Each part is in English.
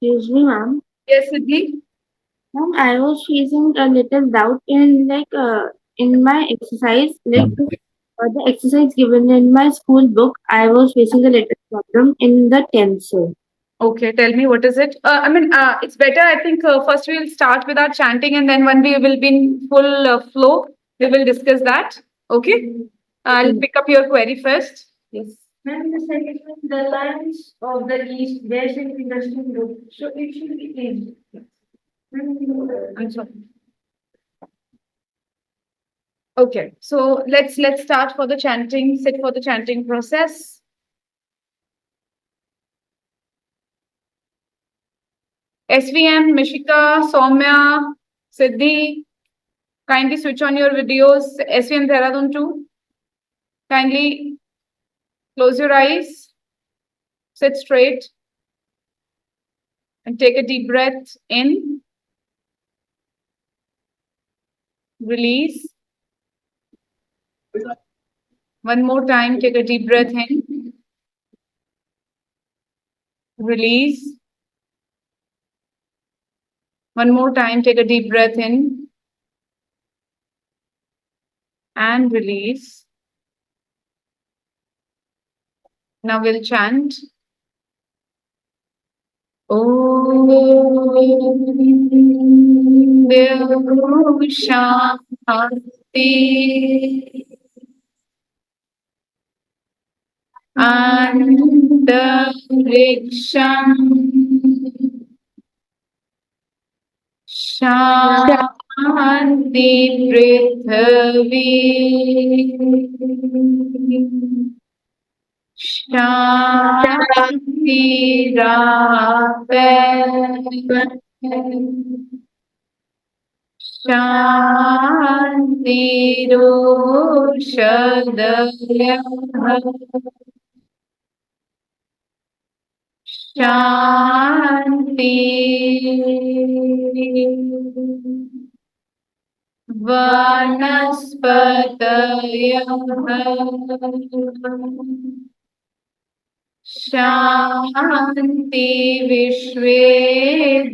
Excuse me, ma'am. Yes, Siddhi. Ma'am, I was facing a little doubt in in my exercise, the exercise given in my school book. I was facing a little problem in the tensor. Okay, tell me what is it? It's better. I think first we'll start with our chanting, and then when we will be in full flow, we will discuss that. Okay. I'll pick up your query first. Yes. Ma'am, the second one, the lines of the east, where should be the student? So it should be east. I'm sorry. Okay, so let's start for the chanting. Sit for the chanting process. SVM, Mishika, Soumya, Siddhi, kindly switch on your videos. SVM Dehradun too. Kindly close your eyes, sit straight, and take a deep breath in, release. One more time, take a deep breath in, release. One more time, take a deep breath in and release. Now we'll chant. Om Dev Shanti Antariksham Shanti Prithvi Shanti Rape Shanti Roshadaya Shanti Vanaspataya Shanti Vishwe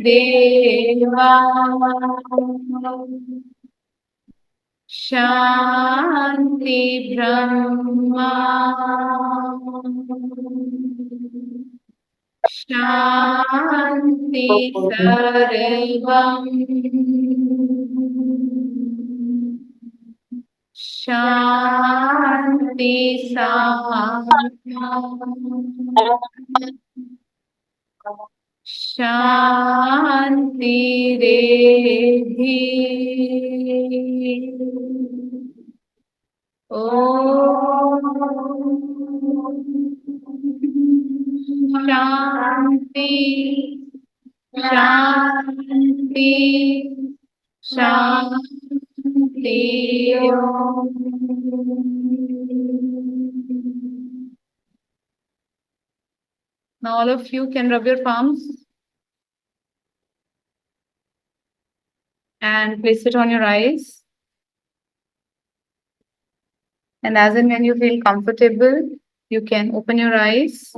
Deva Shanti Brahma Shanti Sarvam Shanti Samam Shanti Redhi Om Shanti Shanti Shanti Om. Now all of you can rub your palms and place it on your eyes. And as and when you feel comfortable, you can open your eyes.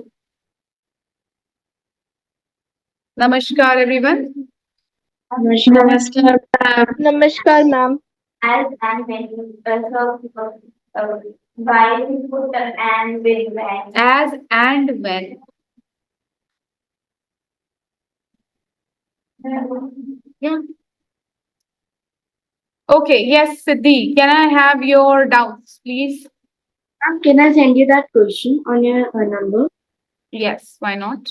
Namaskar, everyone. Namaskar. Namaskar, ma'am. As and when you while you put and when. As and when. Yeah. Okay, yes, Siddhi, can I have your doubts, please? Ma'am, can I send you that question on your number? Yes, why not?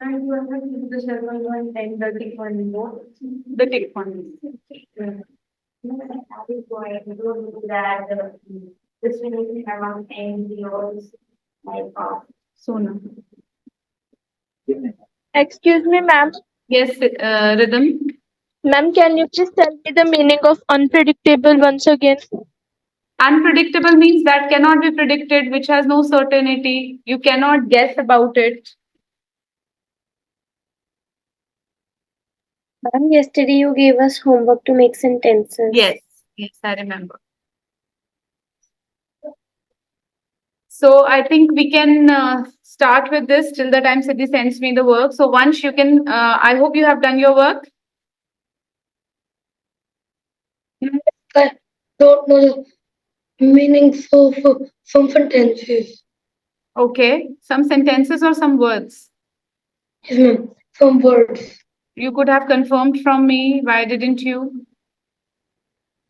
And you have to keep the server one and the tick one more. The tick one. That is why I do that this will around NGOs like Sona. Excuse me, ma'am. Yes, Rhythm. Ma'am, can you please tell me the meaning of unpredictable once again? Unpredictable means that cannot be predicted, which has no certainty. You cannot guess about it. Ma'am, yesterday you gave us homework to make sentences. Yes, I remember. So I think we can start with this till the time Siddhi sends me the work. So once you can, I hope you have done your work. I don't know the meanings of some sentences. Okay, some sentences or some words. Yes, ma'am. Some words. You could have confirmed from me. Why didn't you?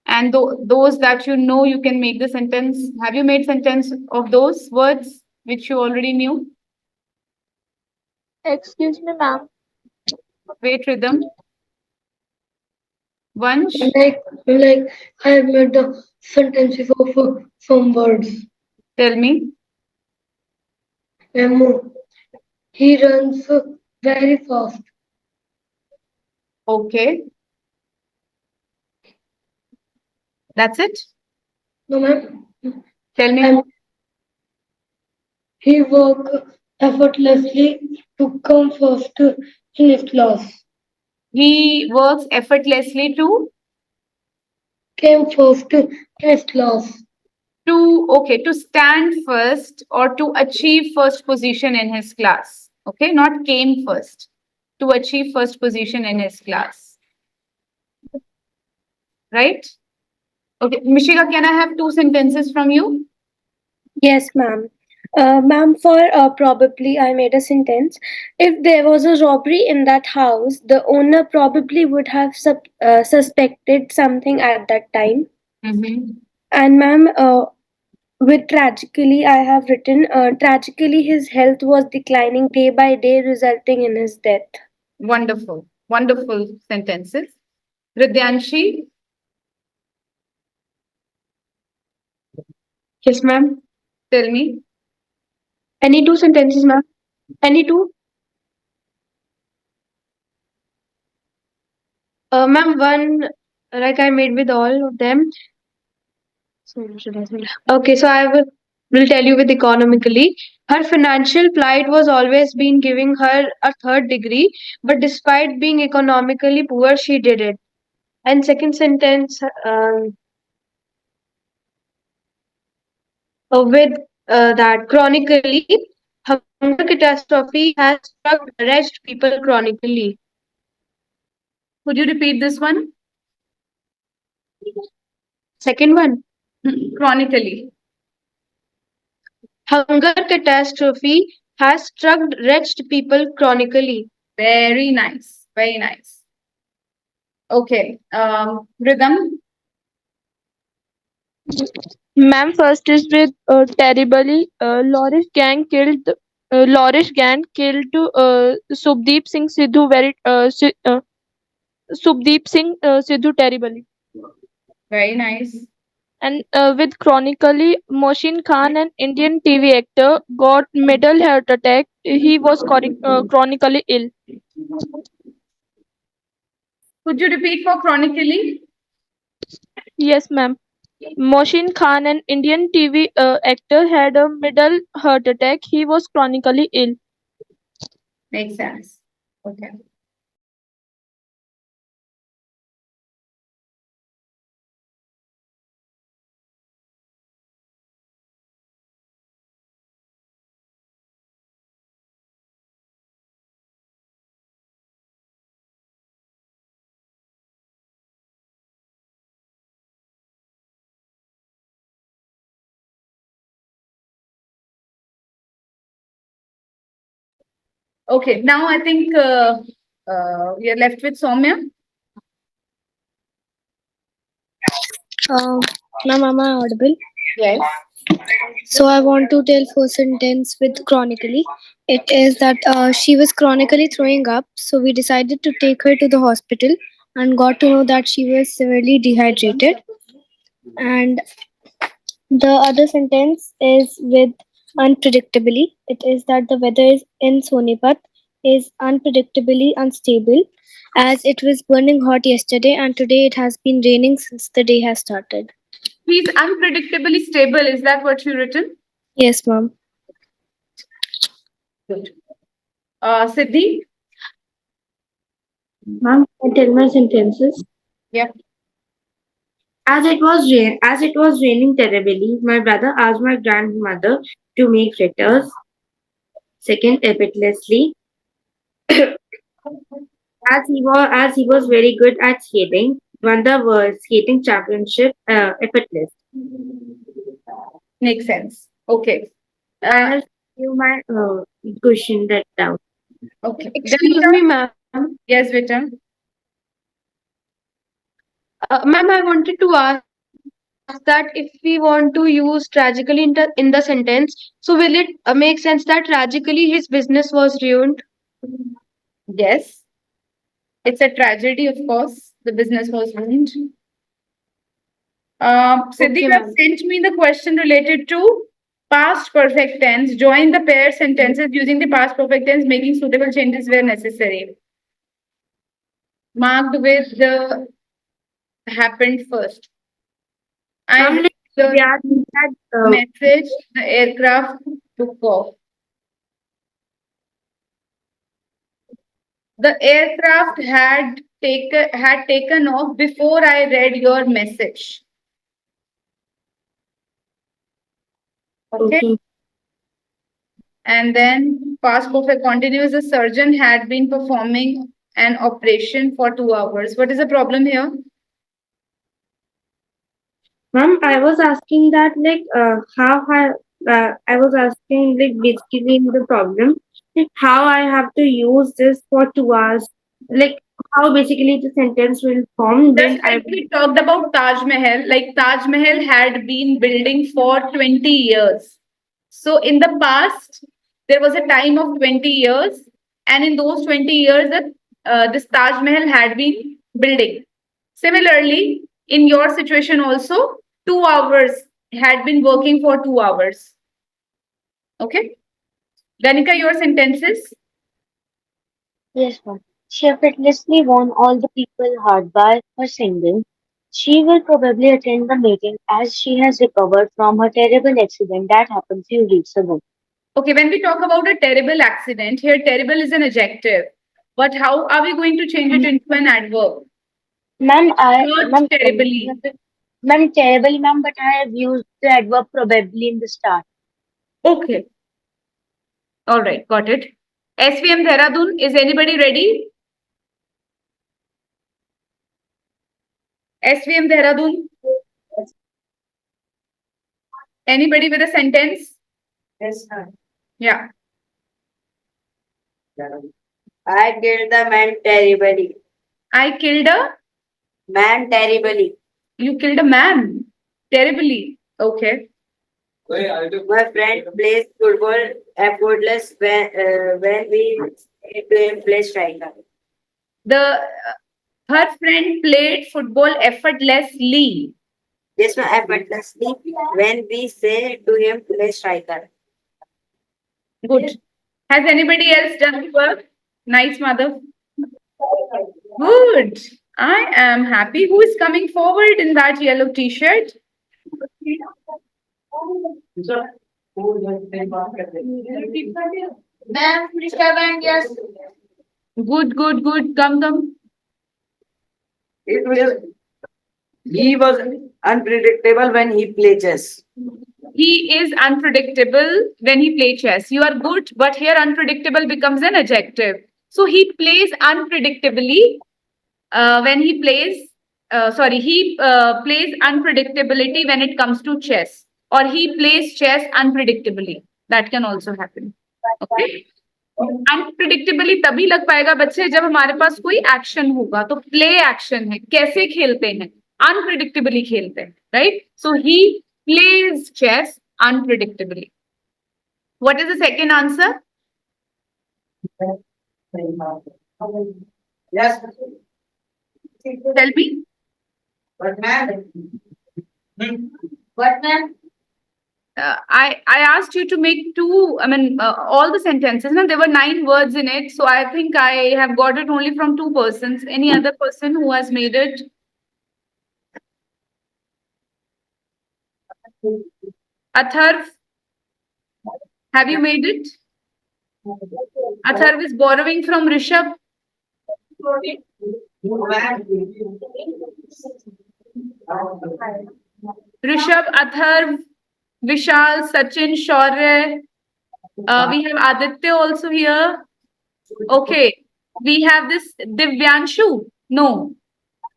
And those that you know, you can make the sentence. Have you made sentence of those words which you already knew? Excuse me, ma'am. Wait, rhythm. Vansh, Like I have made the sentences of some words. tell me. He runs very fast. Okay, that's it. No, ma'am. Tell me And more. he worked effortlessly to come first in his class. He works effortlessly Came first in his class. to stand first or to achieve first position in his class. Okay, not came first. To achieve first position in his class. Right? Okay, Mishika, can I have two sentences from you? Yes, ma'am. Ma'am, for probably I made a sentence. If there was a robbery in that house, the owner probably would have suspected something at that time. Mm-hmm. And ma'am, with tragically, I have written tragically his health was declining day by day, resulting in his death. Wonderful, wonderful sentences. Ridyanshi, Yes, ma'am. tell me. Any two sentences, ma'am? Any two? Ma'am, one like I made with all of them. So should I say? Okay, so I will tell you with economically. Her financial plight was always been giving her a third degree, but despite being economically poor, she did it. And second sentence, with that chronically, hunger catastrophe has struck wretched people chronically. Could you repeat this one? Second one, Chronically. hunger catastrophe has struck wretched people chronically. Very nice. Very nice. Okay. Rhythm. Ma'am, first is with terribly. Lorish gang killed Subdeep Singh Sidhu Subdeep Singh Sidhu terribly. Very nice. And with chronically, Moshin Khan, an Indian TV actor, got middle heart attack. He was chronically ill. Could you repeat for chronically? Yes, ma'am. Moshin Khan, an Indian TV actor, had a middle heart attack. He was chronically ill. Makes sense. Okay. Okay. Now I think we are left with Soumya. Ma'am, am I audible? Yes. So I want to tell first sentence with chronically. It is that she was chronically throwing up, so we decided to take her to the hospital and got to know that she was severely dehydrated. And the other sentence is with unpredictably. It is that the weather is in Sonipat is unpredictably unstable as it was burning hot yesterday and today it has been raining since the day has started. He's unpredictably stable. Is that what you written? Yes, ma'am. Good. Siddhi? Ma'am, can I tell my sentences? Yep. As it was raining terribly, my brother asked my grandmother to make fritters. Second, effortlessly, as he was very good at skating, won the world skating championship effortless. Makes sense. Okay. I Uh, have you my question that down. okay. Excuse Danica? me, ma'am. Yes, Vita. Ma'am, I wanted to ask that if we want to use tragically in the sentence, so will it make sense that tragically his business was ruined? Yes. It's a tragedy, of course. The business was ruined. Okay, Siddhika ma'am. sent me the question related to past perfect tense. Join the pair sentences using the past perfect tense, making suitable changes where necessary. Marked with the happened first. I Ma'am, have like, the they are that message, the aircraft took off. The aircraft had taken off before I read your message. Okay. okay. And then past perfect continuous, the surgeon had been performing an operation for 2 hours. What is the problem here? Ma'am, I was asking that like I was asking like basically the problem like how I have to use this for 2 hours, like how basically the sentence will form Just when I like we talked about Taj Mahal, like Taj Mahal had been building for 20 years. So in the past, there was a time of 20 years, and in those 20 years, this Taj Mahal had been building. Similarly, in your situation also, 2 hours had been working for 2 hours. Okay. Danika, your sentences. Yes, ma'am. She effortlessly won all the people hard by her singing. She will probably attend the meeting as she has recovered from her terrible accident that happened few weeks ago. Okay, when we talk about a terrible accident, here terrible is an adjective. But how are we going to change it into an adverb? Hurt terribly. Ma'am, terribly, ma'am, but I have used the adverb probably in the start. Okay. All right, got it. SVM Dehradun, is anybody ready? SVM Dehradun, anybody with a sentence? Yes, sir. Yeah. I killed the man terribly. I killed a, Man terribly. you killed a man. Terribly. Okay. My friend plays football effortless when we say to him play striker. Her friend played football effortlessly. This one effortlessly when we say to him play striker. Good. Has anybody else done the work? Nice, mother. Good. I am happy. Who is coming forward in that yellow t-shirt? Ma'am, Mr. Van, yes. Good, good, good. Come, come. It will. He was unpredictable when he plays chess. He is unpredictable when he plays chess. You are good, but here unpredictable becomes an adjective. So he plays unpredictably when he plays. He plays unpredictability when it comes to chess, or he plays chess unpredictably. That can also happen. Okay. अनप्रिडिक्टेबली तभी लग पाएगा बच्चे जब हमारे पास कोई action होगा तो play action है कैसे खेलते हैं अनप्रिडिक्टेबली खेलते हैं right so he plays chess unpredictably what is the second answer Yes. Tell me But ma'am. But ma'am. I asked you to make two. I mean, all the sentences. Now there were 9 words in it, so I think I have got it only from 2 persons. Any other person who has made it? Atharv, have you made it? Atharv is borrowing from Rishabh. Rishabh, Atharv, Vishal, Sachin, Shaurya. We have Aditya also here. Okay. We have this Divyanshu. No.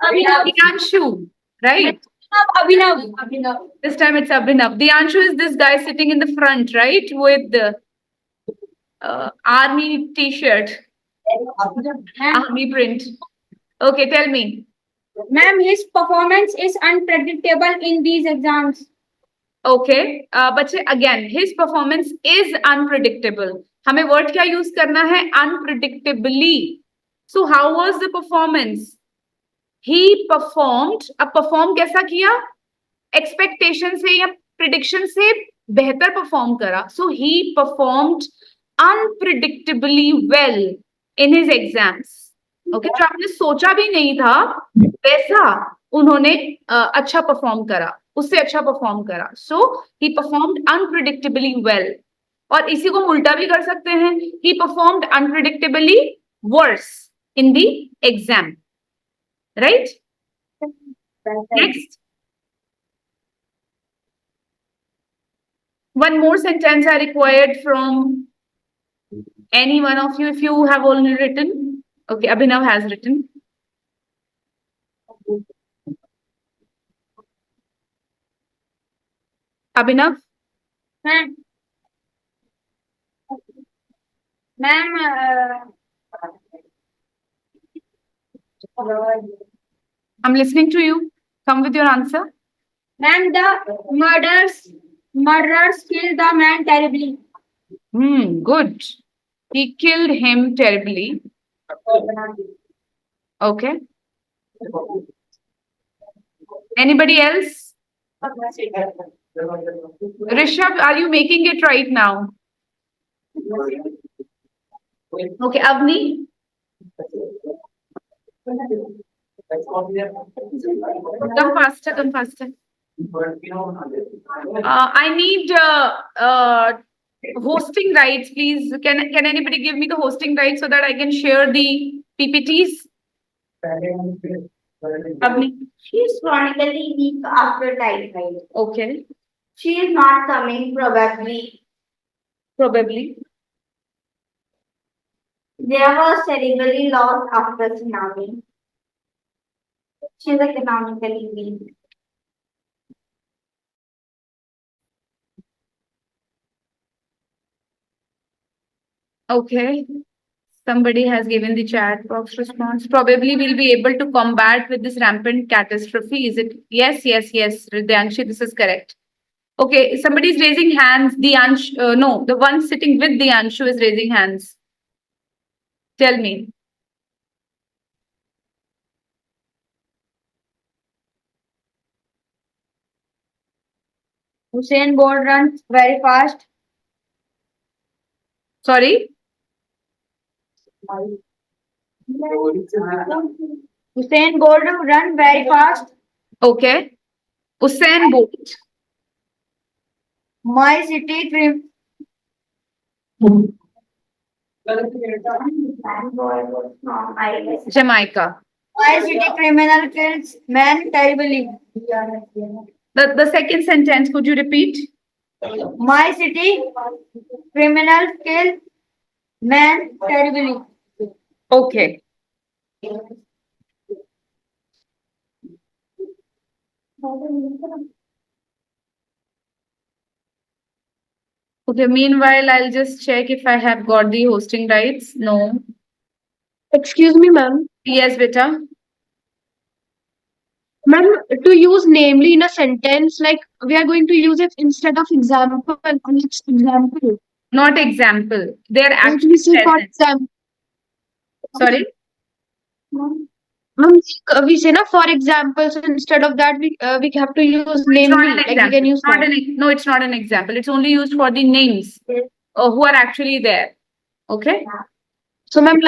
Divyanshu. Right? Abhinav. This time it's Abhinav. Divyanshu is this guy sitting in the front, right? With the army t-shirt, army print. Okay, tell me. Ma'am, his performance is unpredictable in these exams. Okay, but again, his performance is unpredictable. हमें word क्या use करना है? Unpredictably. So how was the performance? He performed. अब perform कैसा किया? Expectation से या prediction से बेहतर perform करा. So he performed unpredictably well in his exams. Okay, जो आपने सोचा भी नहीं था वैसा उन्होंने अच्छा परफॉर्म करा, उससे अच्छा परफॉर्म करा. So he performed unpredictably well. और इसी को हम उल्टा भी कर सकते हैं. He performed unpredictably worse in the exam. Right? Next. One more sentence I required from any one of you if you have already written. Okay, Abhinav has written. Abhinav? Ma'am, I'm listening to you. Come with your answer. ma'am, the murderers killed the man terribly. Good. He killed him terribly. Okay. Anybody else? Rishabh, are you making it right now? Okay, Avni? Come faster, come faster. I need hosting rights, please. Can anybody give me the hosting rights so that I can share the PPTs? Avni? She is chronically weak after typhoid. Okay, She is not coming, probably. probably. There was terribly loss after tsunami. She is economically weak. Okay. Somebody has given the chat box response. Probably we'll be able to combat with this rampant catastrophe. Is it? Yes, yes, yes. Ridyanshi, this is correct. Okay, somebody's raising hands. No, the one sitting with the Anshu is raising hands. Tell me. Usain Bolt runs very fast. Sorry? Usain Bolt run very fast. Okay. Usain Bolt. My city Jamaica. My city criminal kills man terribly. The second sentence, could you repeat? My city criminal kill man terribly. Okay. Okay, meanwhile, I'll just check if I have got the hosting rights. No. Excuse me, ma'am. Yes, beta. Ma'am, to use namely in a sentence, like we are going to use it instead of example. It's example. Not example. They're Like actually we say for present. example. Sorry? Ma'am, we say na for example, so instead of that we have to use It's not namely. an Like we example. can use Not that. no, it's not an example. It's only used for the names who are actually there. Okay? So, ma'am,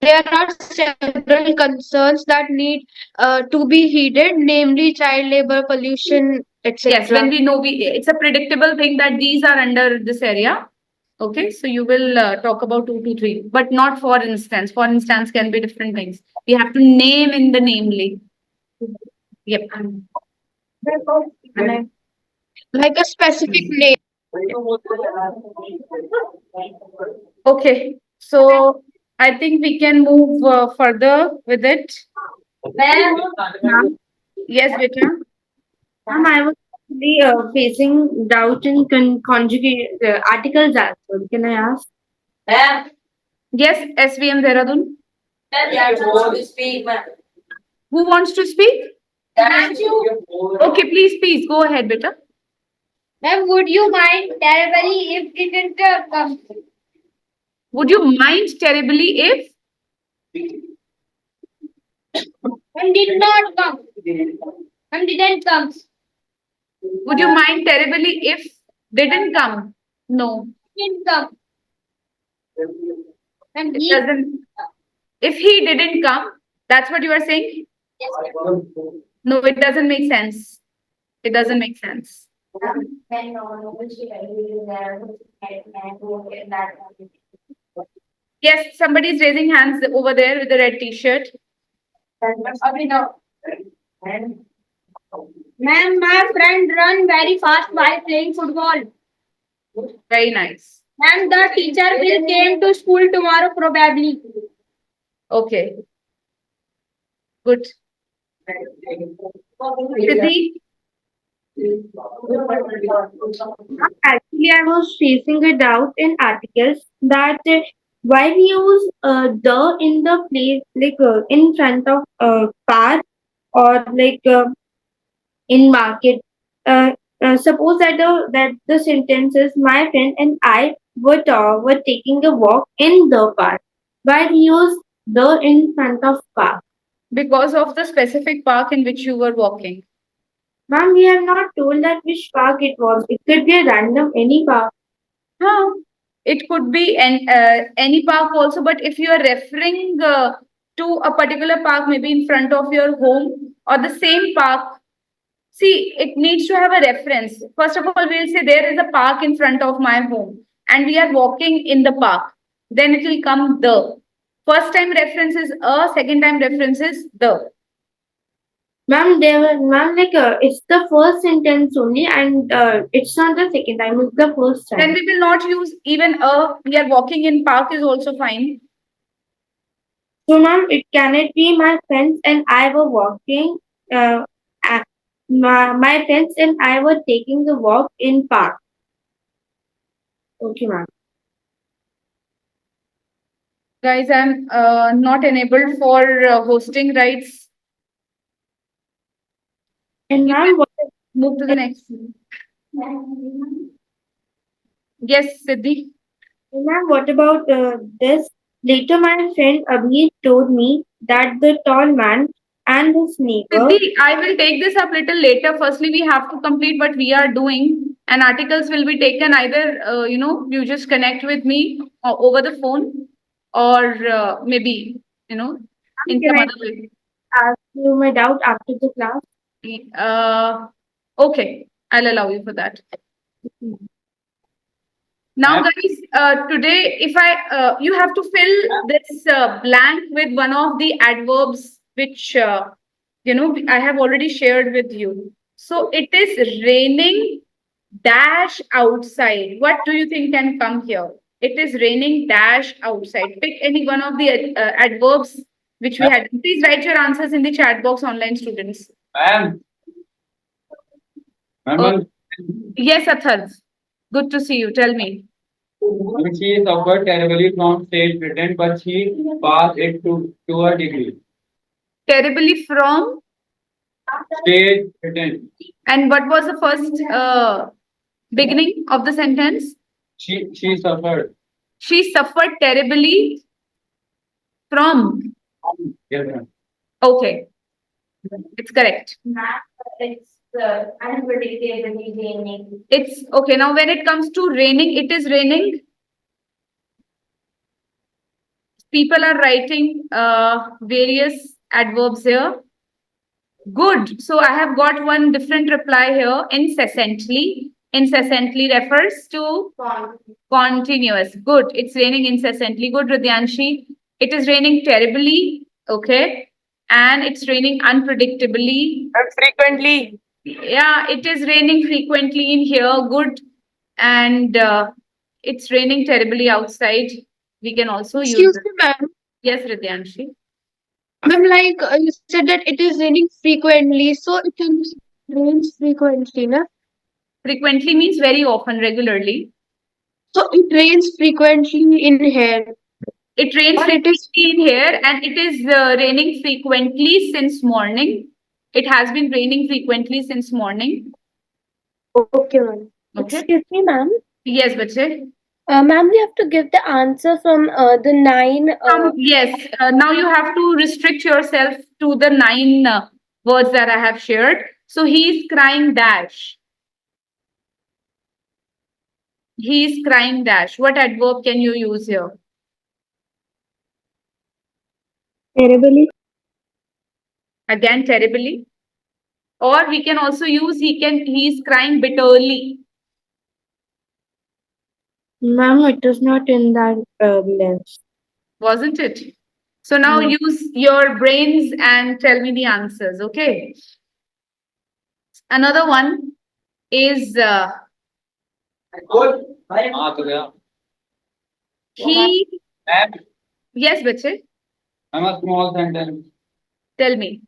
there are several concerns that need to be heeded, namely child labor, pollution, etc. Yes, when we know it's a predictable thing that these are under this area. Okay, so you will talk about 2 to 3, but not for instance. For instance can be different things. We have to name in the namely. Yep. Like a specific name. Okay. So I think we can move further with it. Ma'am, Yes, Beta. ma'am, I was actually facing doubt in conjugate articles as well. Can I ask? Yes, SVM Dehradun. Speak, ma'am. Who wants to speak? Okay, please go ahead, Beta. Ma'am, would you mind terribly if it didn't come? Would you mind terribly if? Ma'am did not come. Ma'am didn't come. Would you mind terribly if didn't come? No, Didn't come. Ma'am, it doesn't. If he didn't come, that's what you are saying? No, it doesn't make sense. It doesn't make sense. Yes, somebody is raising hands over there with the red t-shirt. Ma'am, my friend run very fast while playing football. Very nice. Ma'am, the teacher will came to school tomorrow probably. Okay. Good. Siddhi? Actually, I was facing a doubt in articles that why we use the in the place like in front of car or like in market. Suppose that the sentence is my friend and I were taking a walk in the park. Why we use the in front of park? Because of the specific park in which you were walking. Ma'am, we have not told that which park it was. It could be a random any park. Huh. It could be any park also, but if you are referring to a particular park, maybe in front of your home or the same park, see, it needs to have a reference. First of all, we'll say there is a park in front of my home and we are walking in the park. Then it will come the. First time reference is a, second time reference is the. Ma'am, like it's the first sentence only, and it's not the second time. It's the first Then time. we will not use even a. We are walking in park is also fine. So, ma'am, can it be my friends and I were walking? My friends and I were taking a walk in park. Okay, ma'am. Guys, I'm not enabled for hosting rights. And ma'am, Move to the next. Yes, Siddhi. ma'am, what about this? Later, my friend Abhi told me that the tall man and his neighbor. Siddhi, I will take this up little later. Firstly, we have to complete what we are doing, and articles will be taken either, you just connect with me over the phone, or maybe, in Can some I other way. ask you my doubt after the class? Okay, I'll allow you for that. Now, guys, today, if you have to fill this blank with one of the adverbs which, I have already shared with you. So it is raining dash outside. What do you think can come here? It is raining dash outside. Pick any one of the adverbs which we had. Please write your answers in the chat box, online students. Ma'am. Ma'am, Yes, Athar. Good to see you. Tell me. she suffered terribly from stage frightened, but she passed it to a degree. Terribly from. Stage frightened. And what was the first beginning of the sentence? She suffered. She suffered terribly from. Yes, ma'am. Okay, it's correct. It's unpredictably raining. It's okay. Now, when it comes to raining, it is raining. People are writing various adverbs here. Good. So I have got one different reply here. Incessantly. Incessantly refers to continuous. Good. It's raining incessantly. Good, Ridyanshi. It is raining terribly. Okay. and it's raining unpredictably. Frequently. Yeah, it is raining frequently in here. Good. And it's raining terribly outside. We can also use Excuse it. me, ma'am. Yes, Ridyanshi. Ma'am, like you said that it is raining frequently, so it can rains frequently, na? Frequently means very often, regularly. So it rains frequently in here. It rains Or it is frequently in here and it is raining frequently since morning. It has been raining frequently since morning. okay, ma'am. Okay. Excuse me, ma'am. Yes, bache. Ma'am, we have to give the answer from the 9. Yes. Now you have to restrict yourself to the 9 words that I have shared. So he is crying dash. He is crying dash. What adverb can you use here? Terribly. Again, terribly. Or we can also use he is crying bitterly. Ma'am, it is not in that list. Wasn't it? So now No. use your brains and tell me the answers, okay? Another one is Good. हाँ तो गया. he. Ma'am, Yes, bache. I'm a small sentence. Tell me.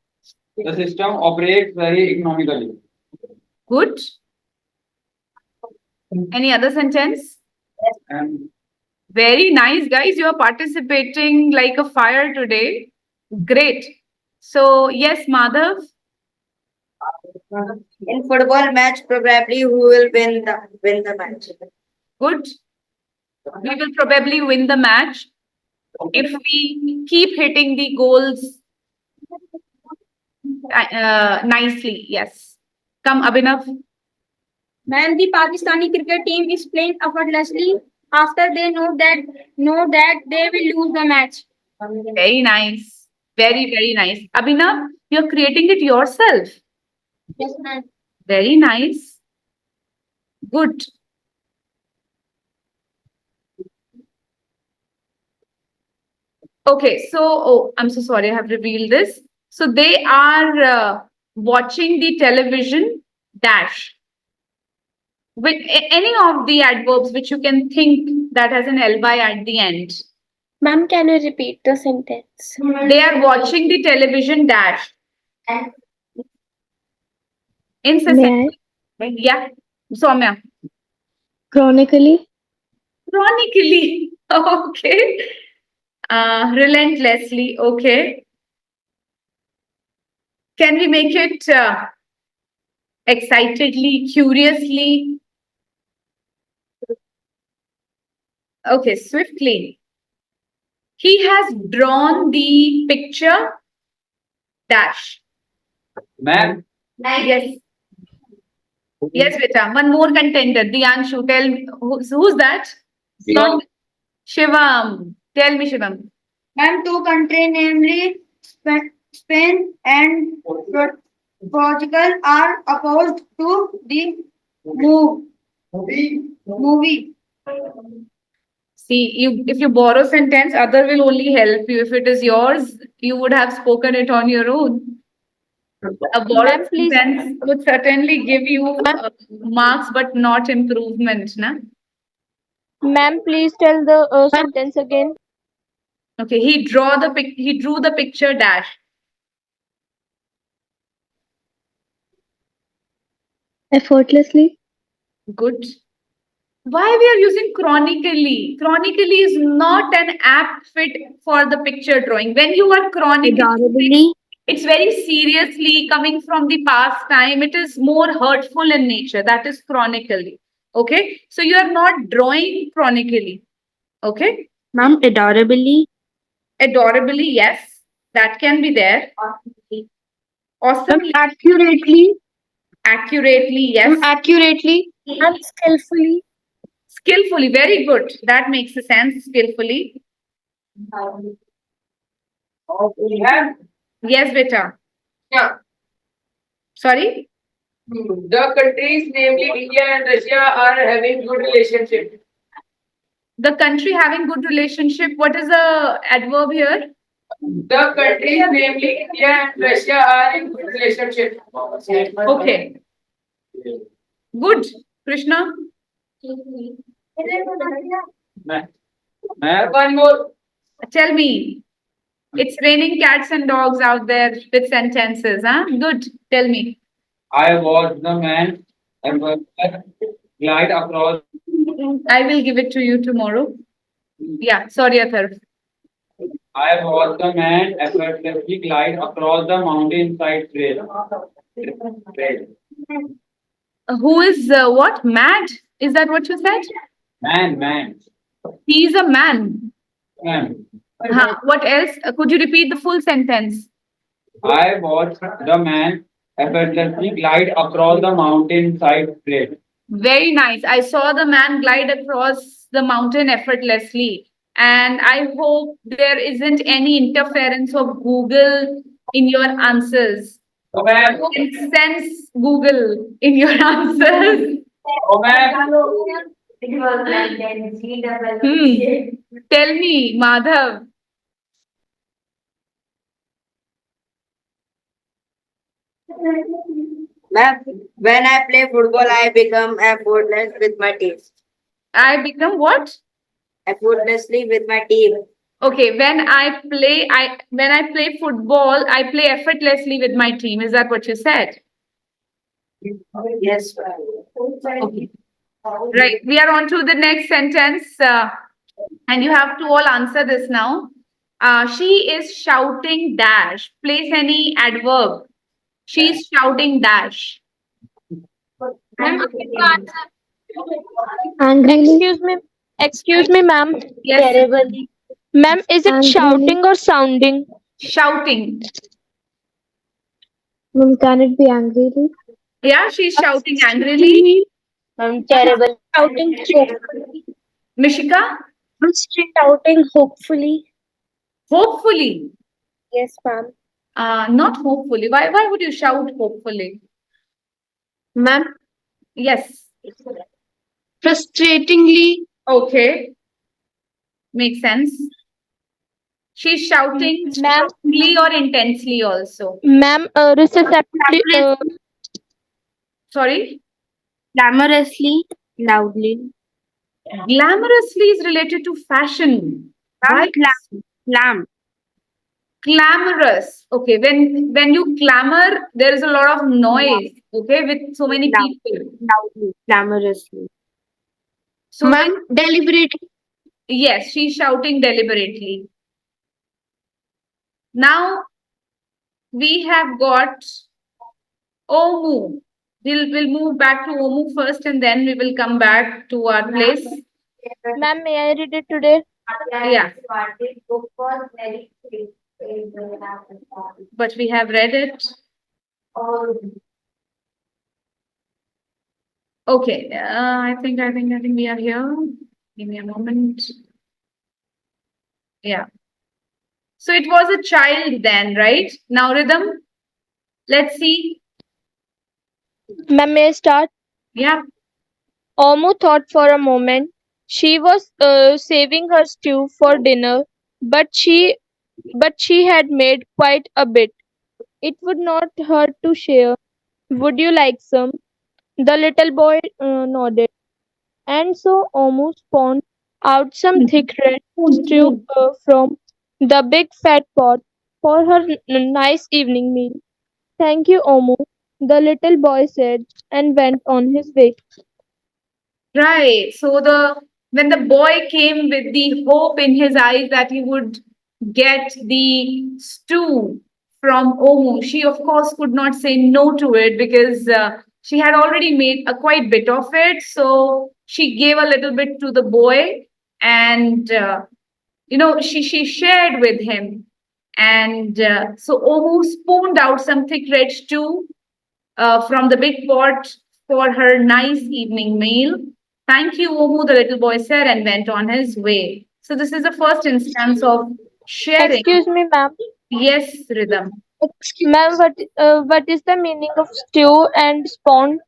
The system operates very economically. Good. Any other sentence? And Very nice, guys. You are participating like a fire today. Great. So, yes, Madhav. In football match, probably who will win the match? Good. We will probably win the match if we keep hitting the goals nicely. Yes. Come, Abhinav. Man, the Pakistani cricket team is playing effortlessly after they know that they will lose the match. Very nice. Very, very nice. Abhinav, you're creating it yourself. Yes, ma'am. Very nice. Good. Okay, so I'm so sorry, I have revealed this. So they are watching the television dash with any of the adverbs which you can think that has an ly at the end. Ma'am, can you repeat the sentence? They are watching the television dash. Incessantly. Yeah, Soumya. Chronically. Chronically. Okay. Relentlessly. Okay. Can we make it excitedly, curiously? Okay, swiftly. He has drawn the picture dash. ma'am, Yes. Yes, beta. One more contender. Diyanshu, tell me who's that? Not Shivam. Tell me, Shivam. And two countries, namely Spain and Portugal, are opposed to the movie. See, if you borrow sentence, other will only help you. If it is yours, you would have spoken it on your own. A borrowed Ma'am, please. sentence would certainly give you marks, but not improvement. Na? Ma'am, please tell the sentence again. Okay, he drew the picture dash. Effortlessly. Good. Why we are using chronically? Chronically is not an apt fit for the picture drawing. When you are chronically, Adorably. it's very seriously coming from the past time. It is more hurtful in nature. That is chronically. Okay. So you are not drawing chronically. Okay. Ma'am, adorably. Adorably, yes. That can be there. Awesomely. Accurately. Accurately, yes. Accurately. And skillfully. Skillfully, very good. That makes sense. Skillfully. Yes, beta. Yeah. Sorry. The countries, namely India and Russia, are having good relationship. The country having good relationship. What is the adverb here? The countries, namely India and Russia, are in good relationship. Okay, good. Krishna, one more. Tell me. It's raining cats and dogs out there with sentences, huh? Good. Tell me. I watched the man glide across. I will give it to you tomorrow. Yeah, sorry, Atharv. I watched the man effortlessly glide across the mountainside trail. Who is what? Mad? Is that what you said? Man. He is a man. Man. Huh. What else? Could you repeat the full sentence? I watched the man effortlessly glide across the mountainside trail. Very nice. I saw the man glide across the mountain effortlessly. And I hope there isn't any interference of Google in your answers. Oh, ma'am. You can sense Google in your answers. Oh, ma'am. It was like that. G double. Tell me, Madhav. Ma'am, when I play football, I become effortless with my team. I become what? Effortlessly with my team. Okay, when I play football, I play effortlessly with my team. Is that what you said? Yes. Okay. Right. We are on to the next sentence, and you have to all answer this now. She is shouting dash. Place any adverb. She is shouting dash. Angrily. Excuse me, ma'am. Yes, Terribly. Ma'am, is it Angrily. shouting or sounding? shouting. Ma'am, can it be angrily? Yeah, she's shouting angrily. Terrible. Shouting hopefully. Mishika, She's shouting hopefully. hopefully. Yes, ma'am. Not hopefully. Why would you shout hopefully? Ma'am, Yes. frustratingly. Okay. Makes sense. She's shouting Ma'am. strongly or intensely also. Ma'am, receptively, Sorry? Clamorously, loudly. Glamorously is related to fashion. Why? Clam. Clamorous. Okay. When you clamor, there is a lot of noise. Okay, with so many Loud. people. Loudly. Clamorously. So Ma'am, deliberately. yes, she's shouting deliberately. Now we have got Omu. We'll move back to Omu first and then we will come back to our place. ma'am, may I read it today? Yeah. But we have read it. Okay. I think we are here. Give me a moment. Yeah. So it was a child then, right? Now rhythm. Let's see. Ma'am, may I start? Yeah. Omu thought for a moment. She was saving her stew for dinner, but she had made quite a bit. It would not hurt to share. Would you like some? The little boy nodded, and so Omu spawned out some thick red stew from the big fat pot for her nice evening meal. Thank you, Omu, the little boy said, and went on his way. Right. So when the boy came with the hope in his eyes that he would get the stew from Omu, she of course could not say no to it because she had already made a quite bit of it. So she gave a little bit to the boy, and she shared with him, and so Omu spooned out some thick red stew from the big pot for her nice evening meal. Thank you, Omu, the little boy said, and went on his way. So this is the first instance of sharing. Excuse me, ma'am. Yes, Rhythm. Ma'am, what is the meaning of stew and spawn?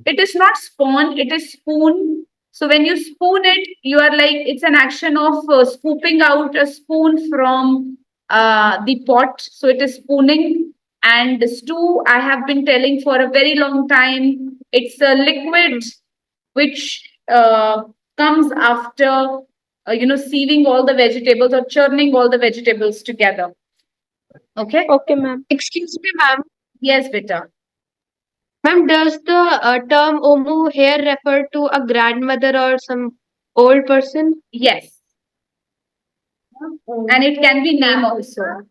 It is not spawn, it is spoon. So when you spoon it, you are like, it's an action of scooping out a spoon from the pot. So it is spooning. And the stew, I have been telling for a very long time, it's a liquid which comes after, sieving all the vegetables or churning all the vegetables together. Okay? Okay, ma'am. Excuse me, ma'am. Yes, beta. Ma'am, does the term Omu here refer to a grandmother or some old person? Yes. And it can be name also.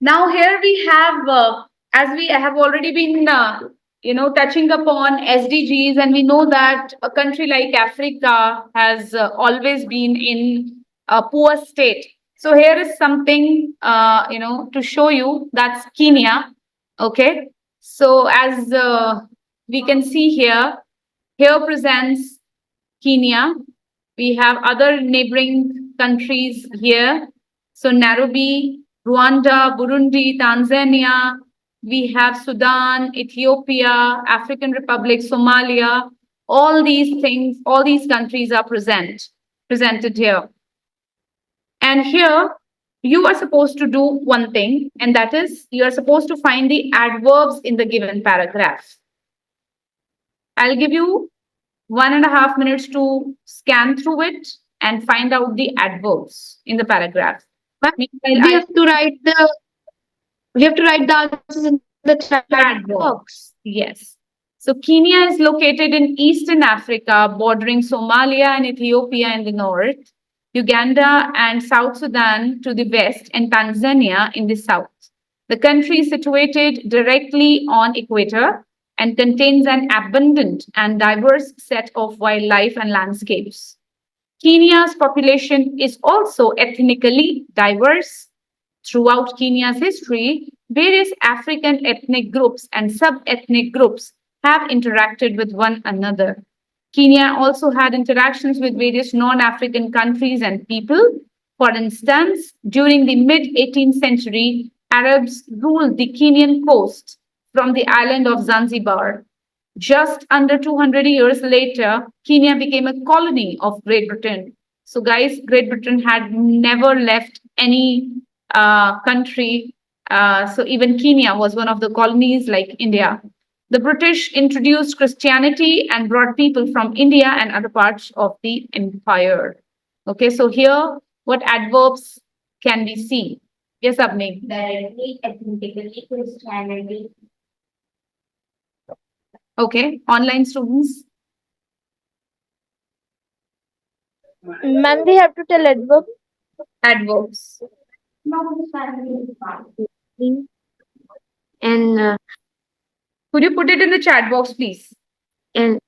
Now here we have, as we have already been, touching upon SDGs, and we know that a country like Africa has always been in a poor state. So here is something, to show you. That's Kenya. Okay. So as we can see here presents Kenya. We have other neighboring countries here. So Nairobi, Rwanda, Burundi, Tanzania. We have Sudan, Ethiopia, African Republic, Somalia. All these things, all these countries are presented here. And here you are supposed to do one thing, and that is you are supposed to find the adverbs in the given paragraph. I'll give you 1.5 minutes to scan through it and find out the adverbs in the paragraph. Meanwhile, We have to write the answers in the chat box. adverbs. Yes. So Kenya is located in Eastern Africa, bordering Somalia and Ethiopia in the north, Uganda and South Sudan to the west, and Tanzania in the south. The country is situated directly on equator and contains an abundant and diverse set of wildlife and landscapes. Kenya's population is also ethnically diverse. Throughout Kenya's history, various African ethnic groups and sub-ethnic groups have interacted with one another. Kenya also had interactions with various non-African countries and people. For instance, during the mid-18th century, Arabs ruled the Kenyan coast from the island of Zanzibar. Just under 200 years later, Kenya became a colony of Great Britain. So, guys, Great Britain had never left any country. So, even Kenya was one of the colonies like India. The British introduced Christianity and brought people from India and other parts of the empire. Okay, so here, what adverbs can we see? Yes, Abni. Directly, ethnically, Christianity. Okay, online students. Ma'am, we have to tell adverb. Adverbs. And Could you put it in the chat box, please? and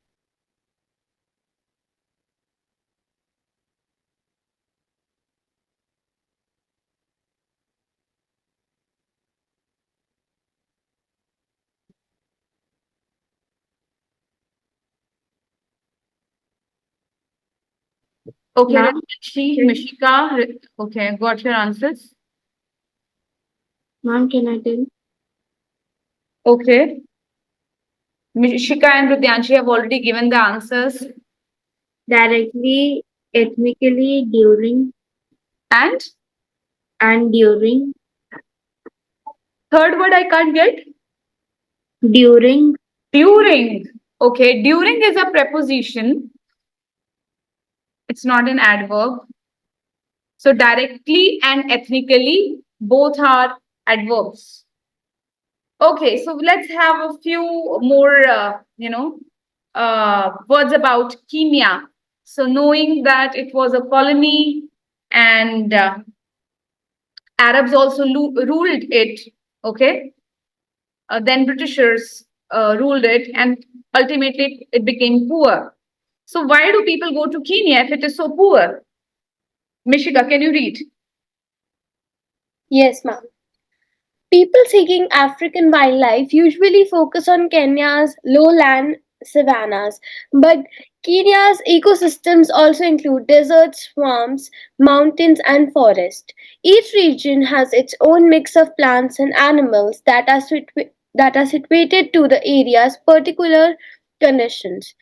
Okay, Ma'am? Mishika. Okay, got your answers. ma'am, can I tell? Okay. Mishika and Rudyanshi have already given the answers. Directly, ethnically, during, And and during, third word I can't get. during, During. Okay, during is a preposition. It's not an adverb. So directly and ethnically, both are adverbs. Okay, so let's have a few more, words about Kenya. So knowing that it was a colony and Arabs also ruled it, okay? Then Britishers ruled it, and ultimately it became poor. So why do people go to Kenya if it is so poor? Mishika, can you read? Yes, ma'am. People seeking African wildlife usually focus on Kenya's lowland savannas, but Kenya's ecosystems also include deserts, swamps, mountains, and forests. Each region has its own mix of plants and animals that are situated to the area's particular conditions.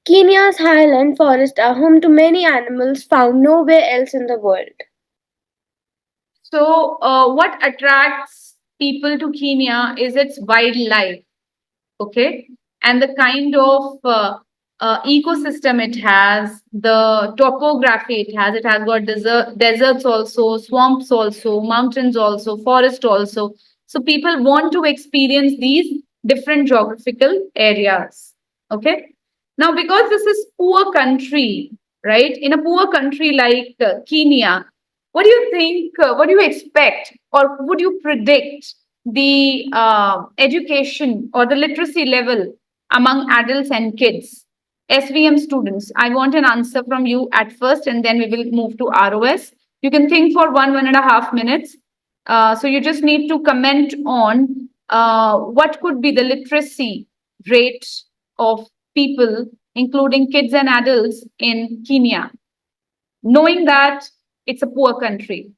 Kenya's highland forests are home to many animals found nowhere else in the world. So, what attracts people to Kenya is its wildlife, okay, and the kind of ecosystem it has, the topography it has. It has got deserts also, swamps also, mountains also, forest also. So people want to experience these different geographical areas. Okay. Now, because this is poor country, right? In a poor country like Kenya, what do you think? What do you expect, or would you predict the education or the literacy level among adults and kids? SVM students, I want an answer from you at first, and then we will move to ROS. You can think for 1.5 minutes. So you just need to comment on what could be the literacy rate of people, including kids and adults in Kenya, knowing that it's a poor country.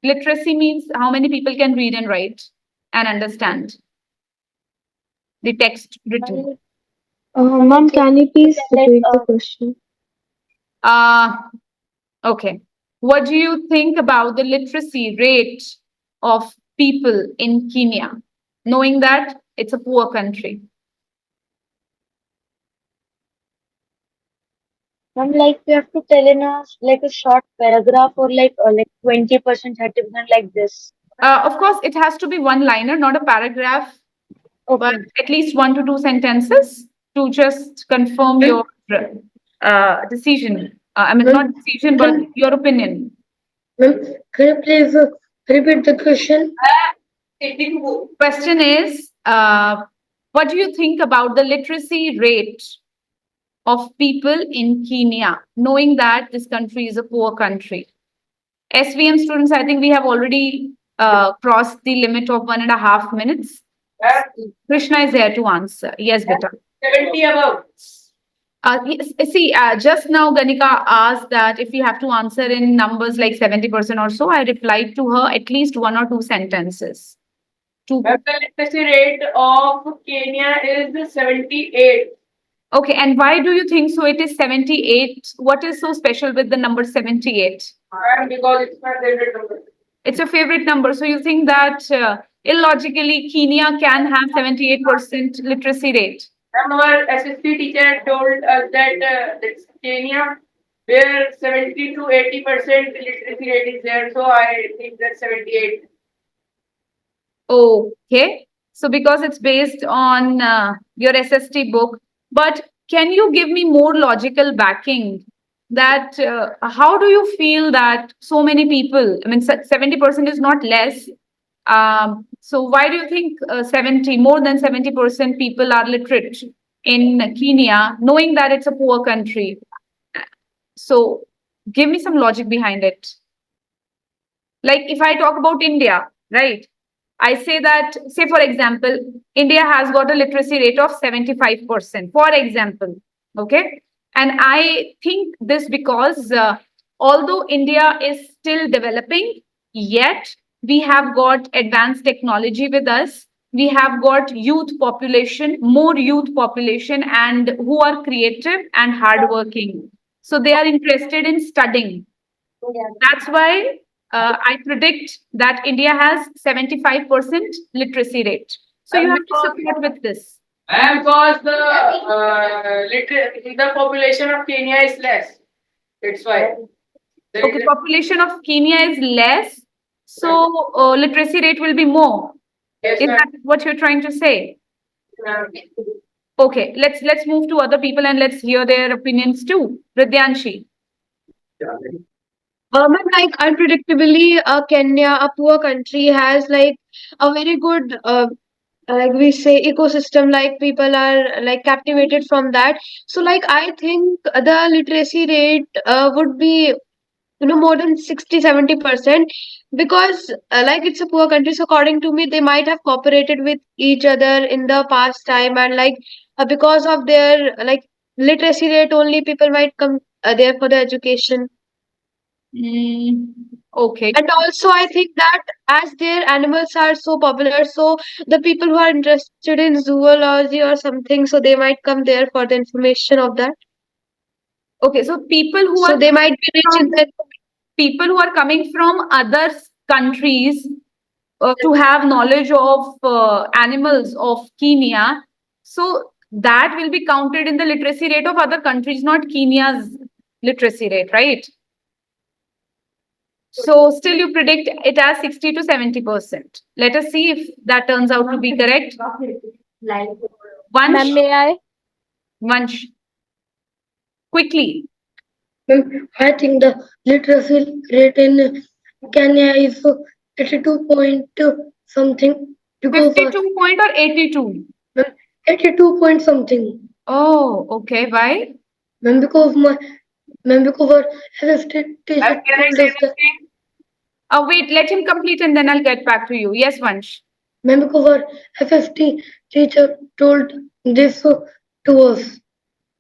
Literacy means how many people can read and write and understand the text written. Ma'am, can you please repeat the question? Okay. What do you think about the literacy rate of people in Kenya, knowing that it's a poor country? Ma'am, like we have to tell in a short paragraph or like 20%, 30%, like this. Of course, it has to be one liner, not a paragraph, but Okay. at least 1 to 2 sentences to just confirm your decision. I mean, not decision, but your opinion. Ma'am, can you please repeat the question? Question is, what do you think about the literacy rate of people in Kenya, knowing that this country is a poor country? SVM students, I think we have already crossed the limit of 1.5 minutes. Krishna is there to answer. Yes, beta. 70 above. Just now Ganika asked that if you have to answer in numbers like 70% or so, I replied to her at least 1 or 2 sentences. The literacy rate of Kenya is 78. Okay, and why do you think so? It is 78. What is so special with the number 78? Because it's my favorite number. It's your favorite number. So you think that illogically Kenya can have 78% literacy rate? Our SSP teacher told us that Kenya, where 70 to 80% literacy rate is there. So I think that 78. Okay. So because it's based on your SST book, but can you give me more logical backing that how do you feel that so many people, I mean, 70% is not less. So why do you think 70, more than 70% people are literate in Kenya, knowing that it's a poor country? So give me some logic behind it. Like if I talk about India, right? I say that, say for example, India has got a literacy rate of 75%, for example, okay? And I think this because although India is still developing, yet we have got advanced technology with us. We have got youth population, more youth population, and who are creative and hardworking. So they are interested in studying. That's why I predict that India has 75% literacy rate. So you have to support with this. And because the population of Kenya is less. That's why. Okay, population of Kenya is less, so literacy rate will be more. Yes, Is ma'am. that what you're trying to say? Ma'am. Okay, let's move to other people and let's hear their opinions too. Ridyanshi. Like unpredictably, Kenya, a poor country, has like a very good, like we say, ecosystem. Like people are like captivated from that. So, like I think the literacy rate would be more than 60-70%, because like it's a poor country. So according to me, they might have cooperated with each other in the past time, and like because of their like literacy rate, only people might come there for the education. Okay. And also, I think that as their animals are so popular, so the people who are interested in zoology or something, so they might come there for the information of that. Okay, so people who So are they might be rich in the information. people who are coming from other countries to have knowledge of animals of Kenya. So that will be counted in the literacy rate of other countries, not Kenya's literacy rate, right? So still you predict it as 60 to 70%. Let us see if that turns out to be correct. Ma'am, Vansh, may I? Vansh, quickly. Ma'am, I think the literacy rate in Kenya is 82 point something because 52 point or 82? 82 point something. Oh, okay. Why? Ma'am, because our FFT teacher Can I told say us that. something? Wait, let him complete and then I'll get back to you. Yes, Vansh. Ma'am, because our FFT teacher told this to us.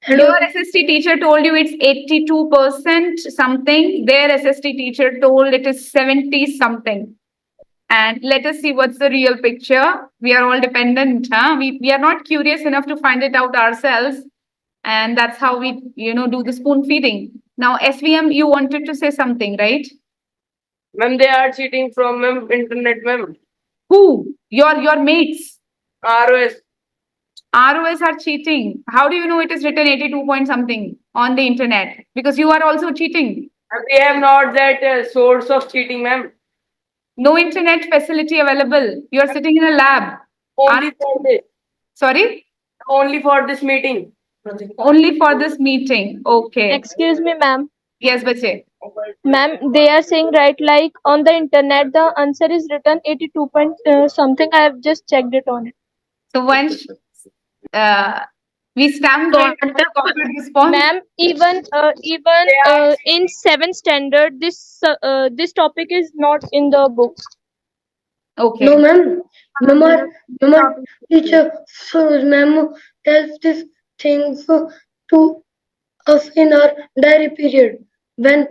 And Your SST teacher told you it's 82% something. Their SST teacher told it is 70 something. And let us see what's the real picture. We are all dependent, huh? We are not curious enough to find it out ourselves. And that's how we, do the spoon feeding. Now, SVM, you wanted to say something, right? Ma'am, they are cheating from ma'am internet, ma'am. Who? Your mates. ROS. ROS are cheating. How do you know it is written 82 point something on the internet? Because you are also cheating. And we have not that source of cheating, ma'am. No internet facility available. You are sitting in a lab. Only for this. Sorry? Only for this meeting. Only for this meeting. Okay. Excuse me, ma'am. Yes, bache. Ma'am, they are saying right, like on the internet, the answer is written 82 point something. I have just checked it on it. So once we stamped on the corporate response. Ma'am, even in 7th standard, this topic is not in the book. Okay. No, ma'am. Our teacher, so ma'am tells these things to us in our diary period. When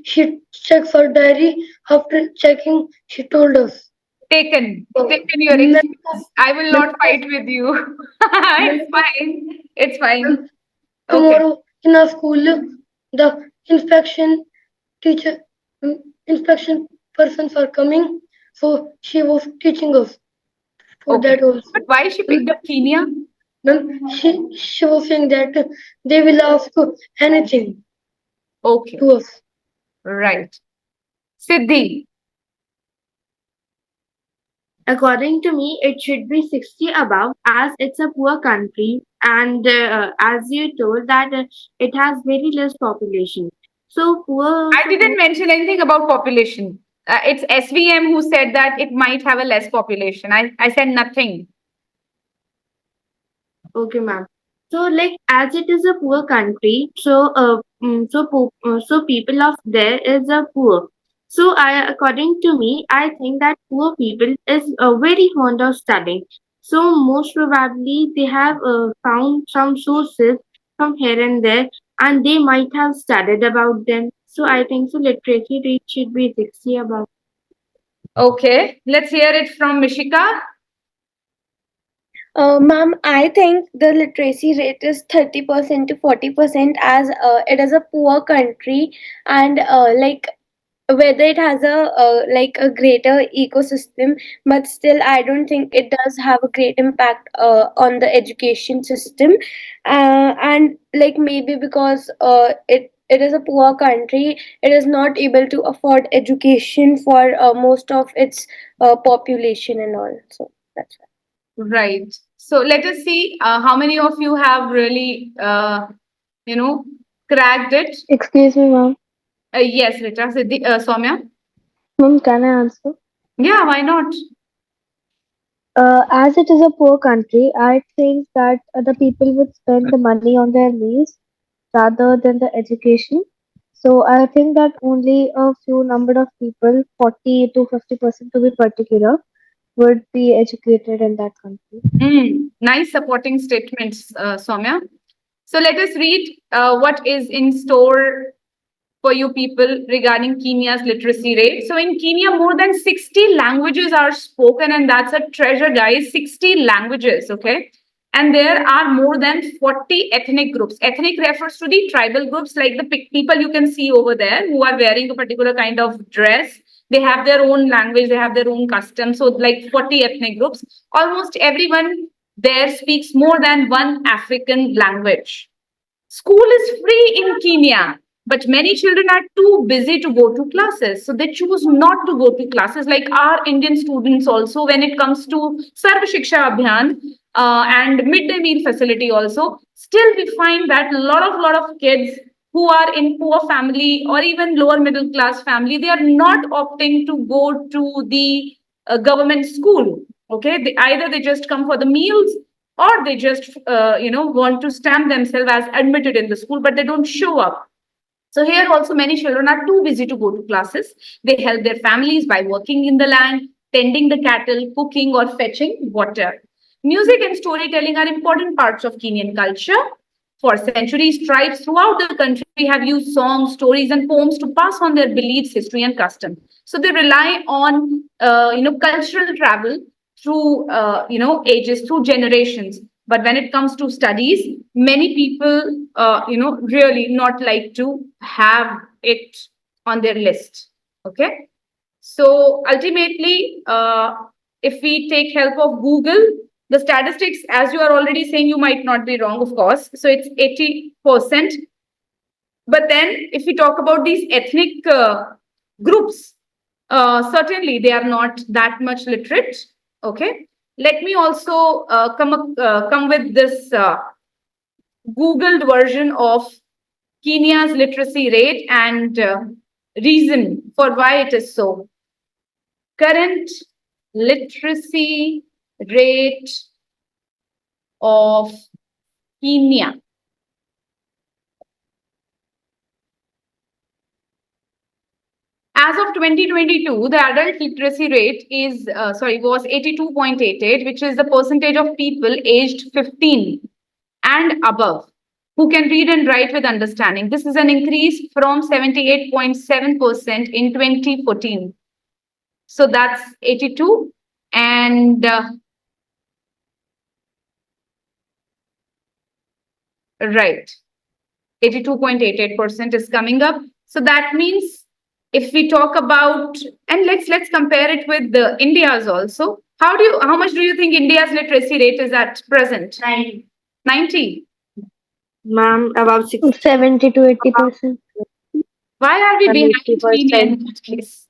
she checks our diary, after checking, she told us. Taken your Ma'am, excuse. I will not fight with you. It's fine. It's fine. Okay. tomorrow in our school, the inspection persons are coming. So she was teaching us for Okay. that also. But why she picked up Kenya? Ma'am, she was saying that they will ask anything Okay. to us. Right. Siddhi. According to me, it should be 60 above as it's a poor country and as you told that it has very less population. So I didn't mention anything about population. It's SVM who said that it might have a less population. I said nothing. Okay, ma'am. So, like, as it is a poor country, so people of there is a poor. So, according to me, I think that poor people is very fond of studying. So, most probably they have found some sources from here and there, and they might have studied about them. So, I think so. Literacy rate should be 60 above. Okay. Let's hear it from Mishika. Ma'am, I think the literacy rate is 30% to 40% as it is a poor country and whether it has a greater ecosystem, but still I don't think it does have a great impact on the education system, and like maybe because it is a poor country, it is not able to afford education for most of its population and all. So that's why. Right. So let us see how many of you have really, cracked it. Excuse me, ma'am. Yes, Rita. Siddhi, Soumya. Ma'am, can I answer? Yeah, why not? As it is a poor country, I think that the people would spend the money on their meals rather than the education. So I think that only a few number of people, 40 to 50% to be particular, would be educated in that country. Nice supporting statements, Soumya. So let us read what is in store for you people regarding Kenya's literacy rate. So in Kenya, more than 60 languages are spoken, and that's a treasure, guys. 60 languages, okay? and there are more than 40 ethnic groups. Ethnic refers to the tribal groups, like the people you can see over there who are wearing a particular kind of dress. They have their own language, they have their own customs. So, like 40 ethnic groups, almost everyone there speaks more than one African language. School is free in Kenya, but many children are too busy to go to classes. So they choose not to go to classes, like our Indian students also, when it comes to Sarva Shiksha Abhiyan and midday meal facility also, still we find that a lot of kids who are in poor family or even lower middle class family, they are not opting to go to the government school. Okay, either they just come for the meals, or they just want to stamp themselves as admitted in the school, but they don't show up. So here also many children are too busy to go to classes. They help their families by working in the land, tending the cattle, cooking, or fetching water. Music and storytelling are important parts of Kenyan culture. For centuries, tribes throughout the country have used songs, stories, and poems to pass on their beliefs, history, and custom. So they rely on cultural travel through ages, through generations. But when it comes to studies, many people really not like to have it on their list. Okay, so ultimately, if we take help of Google, the statistics, as you are already saying, you might not be wrong, of course. So it's 80%. But then, if we talk about these ethnic groups, certainly they are not that much literate. Okay, let me also come with this Googled version of Kenya's literacy rate and reason for why it is so. Current literacy rate of Kenya. As of 2022, the adult literacy rate was 82.88, which is the percentage of people aged 15 and above who can read and write with understanding. This is an increase from 78.7% in 2014. So that's 82. And right, 82.88% is coming up. So that means if we talk about, and let's compare it with the India's also. How much do you think India's literacy rate is at present? 90. Ma'am, about 70 to 80%. Why are we behind 80%. Kenya in that case?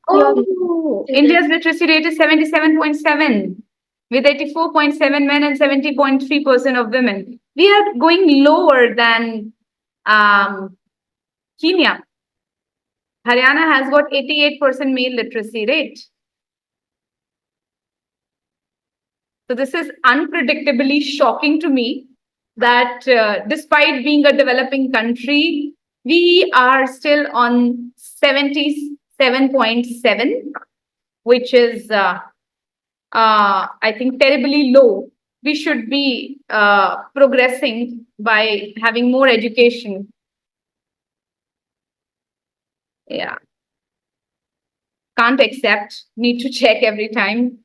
Oh, India's literacy rate is 77.7, with 84.7 men and 70.3% of women. We are going lower than Kenya. Haryana has got 88% male literacy rate. So this is unpredictably shocking to me that despite being a developing country, we are still on 77.7, which is, I think, terribly low. We should be progressing by having more education. Yeah. Can't accept, need to check every time.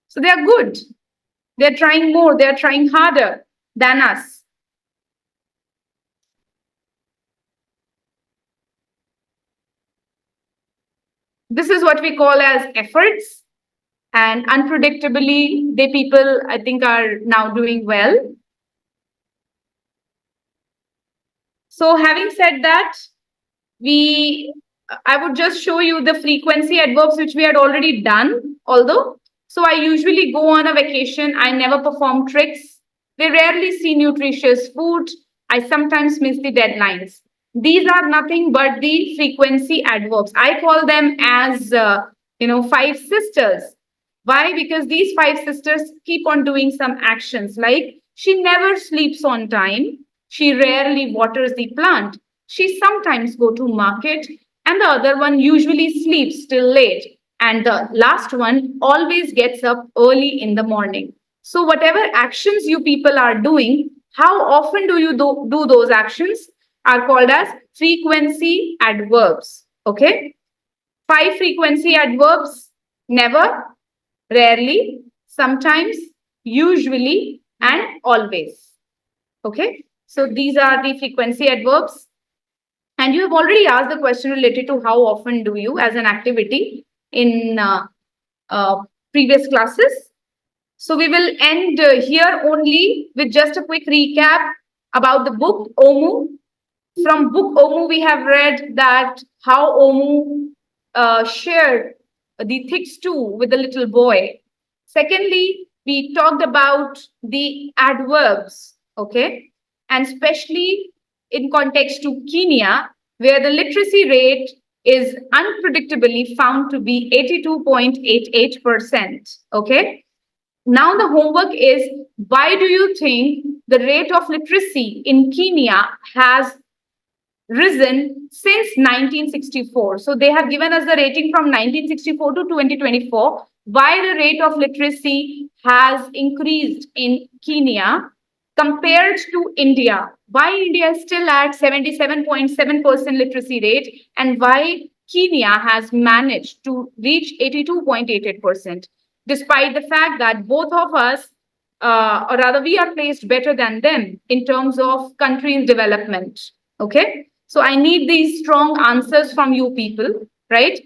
So they are good. They're trying more, they're trying harder than us. This is what we call as efforts. And unpredictably, the people, I think, are now doing well. So having said that, I would just show you the frequency adverbs which we had already done, although. So I usually go on a vacation. I never perform tricks. We rarely see nutritious food. I sometimes miss the deadlines. These are nothing but the frequency adverbs. I call them as, 5 sisters. Why? Because these 5 sisters keep on doing some actions, like she never sleeps on time. She rarely waters the plant. She sometimes go to market, and the other one usually sleeps till late. And the last one always gets up early in the morning. So whatever actions you people are doing, how often do you do those actions are called as frequency adverbs. Okay. 5 frequency adverbs: never, rarely, sometimes, usually, and always. Okay, so these are the frequency adverbs. And you have already asked the question related to how often do you as an activity in previous classes. So we will end here only with just a quick recap about the book Omu. From book Omu, we have read that how Omu shared the thick stew with the little boy. Secondly, we talked about the adverbs, okay, and especially in context to Kenya, where the literacy rate is unpredictably found to be 82.88%, okay. Now the homework is, why do you think the rate of literacy in Kenya has risen since 1964? So they have given us the rating from 1964 to 2024. Why the rate of literacy has increased in Kenya compared to India? Why India is still at 77.7% literacy rate, and why Kenya has managed to reach 82.88%, despite the fact that both of us, or rather we are placed better than them in terms of country's development. Okay, so I need these strong answers from you people, right?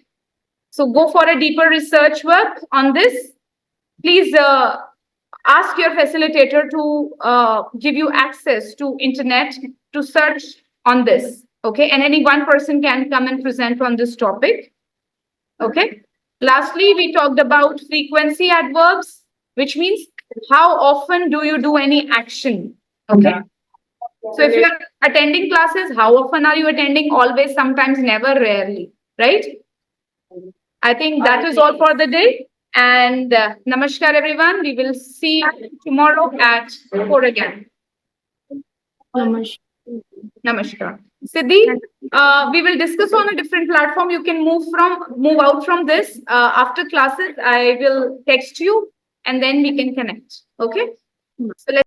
So go for a deeper research work on this. Please ask your facilitator to give you access to internet to search on this. Okay, and any one person can come and present on this topic. Okay. Lastly, we talked about frequency adverbs, which means how often do you do any action? Okay. So if you are attending classes, how often are you attending? Always, sometimes, never, rarely, right? I think that is all for the day. And namaskar, everyone. We will see you tomorrow at 4 again. Namaskar. Namaskar. Siddhi, we will discuss on a different platform. You can move out from this. After classes, I will text you and then we can connect. Okay. So let's